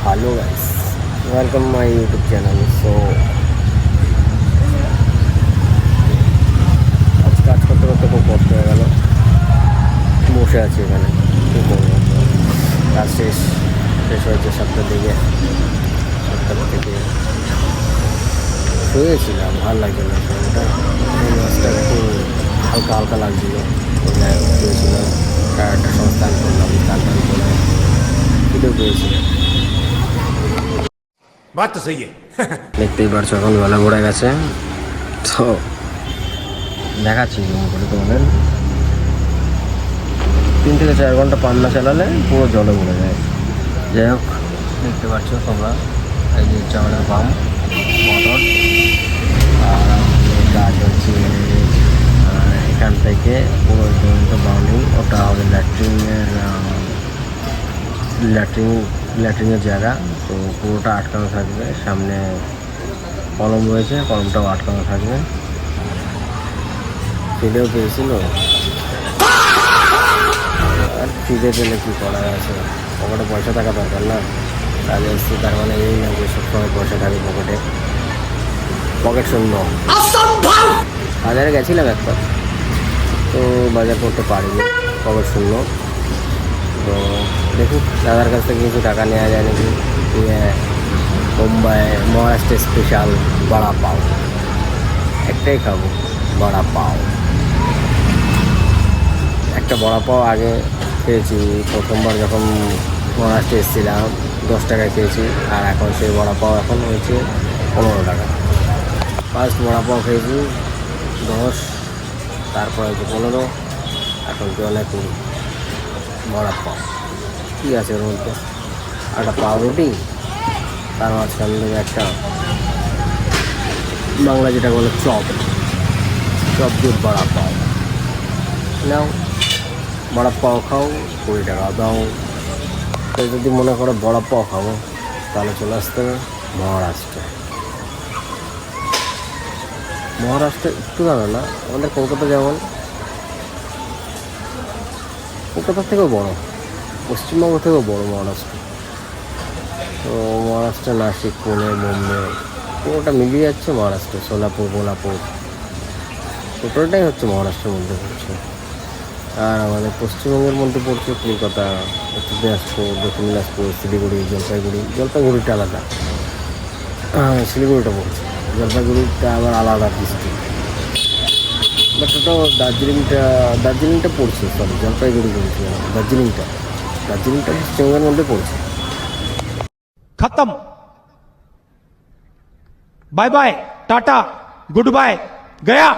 Hello guys, welcome my YouTube channel. So আজ কাজ করতে করতে খুব কষ্ট হয়ে গেল। বসে আছি এখানে, কী করবো। কাজ শেষ হয়েছে 7টার দিকে। 7টার থেকে শুয়েছিলাম, ভালো লাগছিল না শরীরটা। মাছটা একটু হালকা হালকা লাগছিল। তো যাই হোক শুয়েছিলাম, টায়ারটা সময় স্নান করলাম, স্নান করে খিদেও পেয়েছিলাম। बात तो सही है। দেখতেই পারছো এখন বেলা পড়ে গেছে। তো দেখাচ্ছি জুম করে তোমাদের। 3 থেকে 4 ঘন্টা পান্না চালালে পুরো জলে পড়ে যায়। যাই হোক, দেখতে পাচ্ছ তোমরা, এই যে হচ্ছে আমাদের পাম্প মোটর। আর কাজ হচ্ছে এখান থেকে পুরো পর্যন্ত বাউন্ডিং। ওটা হবে ল্যাট্রিনের জায়গা। তো পুরোটা আটকানো থাকবে। সামনে কলম রয়েছে, কলমটাও আটকানো থাকবে। খিদেও পেয়েছিল, আর খিদে পেলে কী করা আছে, পকেটে পয়সা থাকা দরকার না। কাজে এসছি, তার মানে এই না যে সবসময় পয়সা থাকে পকেটে। পকেট শূন্য। বাজারে গেছিলাম একবার, তো বাজার করতে পারিনি, পকেট শূন্য। তো দেখুন দাদার কাছ থেকে কিছু টাকা নেওয়া যায় নাকি। মুম্বাই মহারাষ্ট্র স্পেশাল বড়া পাও, একটাই খাবো, বড়া পাও। একটা বড়া পাও আগে খেয়েছি, প্রথমবার যখন মহারাষ্ট্রে এসেছিলাম 10 টাকায় খেয়েছি। আর এখন সেই বড়া পাও এখন হয়েছে 15 টাকা। ফার্স্ট বড়া পাও খেয়েছি 10, তারপর হয়েছে 15, এখন চলে 20। বড়া পাও কী আছে ওর মধ্যে? একটা পাউরুটি, তার মাঝখান থেকে একটা বাংলা যেটা বলে চপ দিয়ে বড়া পাও নাও। বড়া পাও খাও, 20 টাকা দাও। তো যদি মনে করো বড়া পাও খাবো, তাহলে চলে আসতে হবে মহারাষ্ট্রে। মহারাষ্ট্রে একটু দাঁড়ো না, আমাদের কলকাতা যেমন, কলকাতার থেকেও বড়, পশ্চিমবঙ্গ থেকেও বড় মহারাষ্ট্র। তো মহারাষ্ট্র নাসিক, পুনে, মুম্বাই পুরোটা মিলিয়ে যাচ্ছে মহারাষ্ট্র। সোলাপুর, কোল্হাপুর টোটালটাই হচ্ছে মহারাষ্ট্রের মধ্যে পড়ছে। আর আমাদের পশ্চিমবঙ্গের মধ্যে পড়ছে কলকাতা, উত্তর দিনাজপুর, দক্ষিণ দিনাজপুর, শিলিগুড়ি, জলপাইগুড়িটা আলাদা। শিলিগুড়িটা পড়ছে, জলপাইগুড়িটা আবার আলাদা ডিস্ট্রিক্ট। বাট ওটাও দার্জিলিংটা পড়ছে, সরি জলপাইগুড়ি বলছি, দার্জিলিংটা পশ্চিমবঙ্গের মধ্যে পড়ছে। खत्म। Bye bye, tata, good bye, गया।